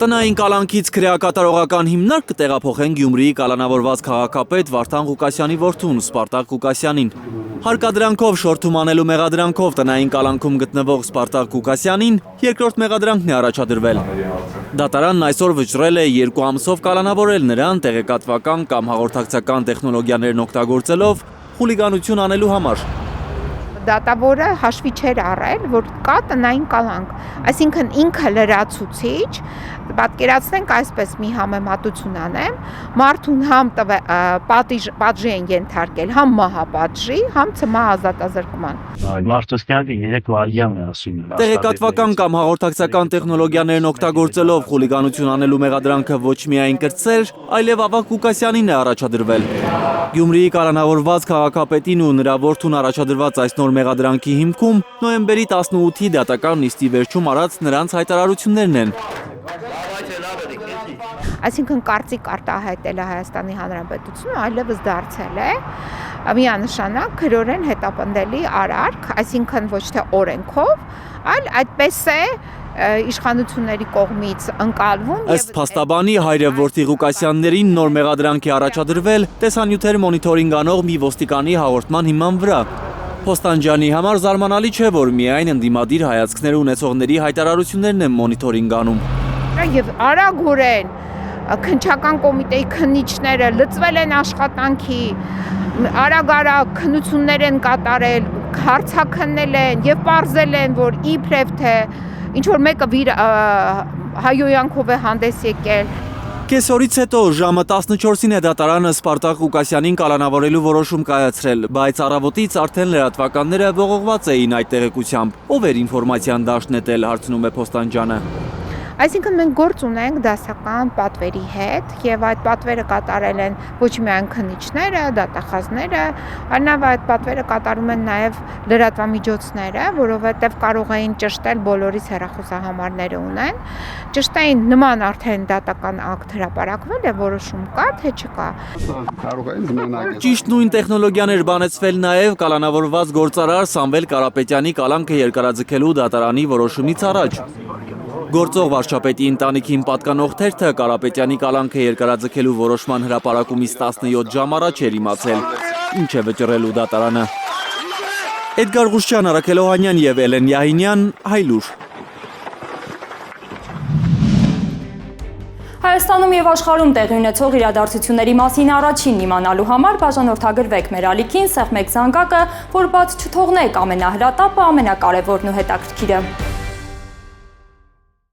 Տնային կալանքից քրեակատարողական հիմնարկ կտեղափոխեն Գյումրիի կալանավորված քաղաքապետ Վարդան Ղուկասյանի որդուն Սպարտակ Ղուկասյանին։ Հարկադրանքով շորթում անելու մեղադրանքով տնային կալանքում գտնվող Սպարտակ Ղուկասյանին երկրորդ մեղադրանքն է առաջադրվել։ Դատարանն այսօր վճռել է 2 ամսով կալանավորել նրան տեղեկատվական կամ հաղորդակցական տեխնոլոգիաներն օգտագործելով խուլիգանություն անելու համար։ Դատավորը հաշվի չէր առել, որ կա տնային կալանք, այսինքն ինքը լրացուցիչ, պատկերացնենք այսպես մի համեմատություն անեմ, մարդուն համ պատժի են ենթարկել, համ մահապատժի, համ ցմահ ազատազրկման։ Մարտոսյանը 3 վայրկյան է ասում։ Տեղեկատվական կամ հաղորդակցական տեխնոլոգիաներն օգտագործելով խուլիգանություն անելու մեղադրանքը ոչ միայն կրտսեր, այլև ավագ Ղուկասյանին է առաջադրվել։ Գյումրիի կալանավորված քաղաքապետին ու նրա որդուն առաջադրված այս նոր մեղադրանքի հիմքում նոյեմբերի 18-ի դատական նիստի վերջում արած նրանց հայտարարություններն են։ Այսինքն կարծիք արտահայտել է Հայաստանի Հանրապետությունը, այլևս դարձել է միանշանակ քրորեն հետապնդելի արարք, այսինքն ոչ թե օրենքով, այլ այդպես է իշխանությունների կողմից ընկալվում։ Ըստ փաստաբանի հայրը որդի Ղուկասյաններին նոր մեղադրանք է առաջադրվել տեսանյութեր մոնիտորինգ անող մի ոստիկանի հաղորդման հիման վրա։ Փոստանջյանի համար զարմանալի չէ, որ միայն ընդդիմադիր հայացքներ ունեցողների հայտարարություններն են մոնիտորինգ անում։ Եվ արագորեն քննչական կոմիտեի քննիչները լծվել են աշխատանքի, արագ քննություններ են կատարել, հարցաքննել են եւ պարզել են, որ իբրև թե ինչ որ մեկը հայոյանքով է հանդես եկել։ Կեսօրից հետո ժամը 14-ին է դատարանը Սպարտակ Ղուկասյանին կալանավորելու որոշում կայացրել, բայց առավոտից արդեն լրատվականները ողողված էին այդ տեղեկությամբ։ Ով էր ինֆորմացիան դաշտ նետել, հարցնում է Փոստանջյանը։ Այսինքն մենք գործ ունենք դասական պատվերի հետ եւ այդ պատվերը կատարել են ոչ միայն քննիչները, դատախազները, այլև այդ պատվերը կատարում են նաեւ լրատվամիջոցները, որովհետեւ կարող էին ճշտել բոլորիս հեռախոսահամարները ունեն, ճշտային նման արդեն դատական ակտ հրապարակվել է, որոշում կա, թե չկա։ Ճիշտ նույն տեխնոլոգիաներ բանեցվել նաեւ կալանավորված գործարար Սամվել Կարապետյանի կալանքը երկարաձգելու դատարանի որոշումից առաջ։ Գործող վարչապետի ընտանիքին պատկանող թերթը Կարապետյանի կալանքը երկարաձգելու որոշման հրապարակումից 17 ժամ առաջ էր իմացել, ինչ է վճռելու դատարանը։ Էդգար Ղուշչյան, Արաքել Օհանյան եւ Էլեն Յահինյան, Հայլուր։ Հայաստանում եւ աշխարհում տեղի ունեցող իրադարձությունների մասին առաջին իմանալու համար բաժանորդագրվեք մեր ալիքին, սեղմեք զանգակը, որ բաց չթողնեք ամենահրատապը, ամենակարևորն ու հետաքրքիրը։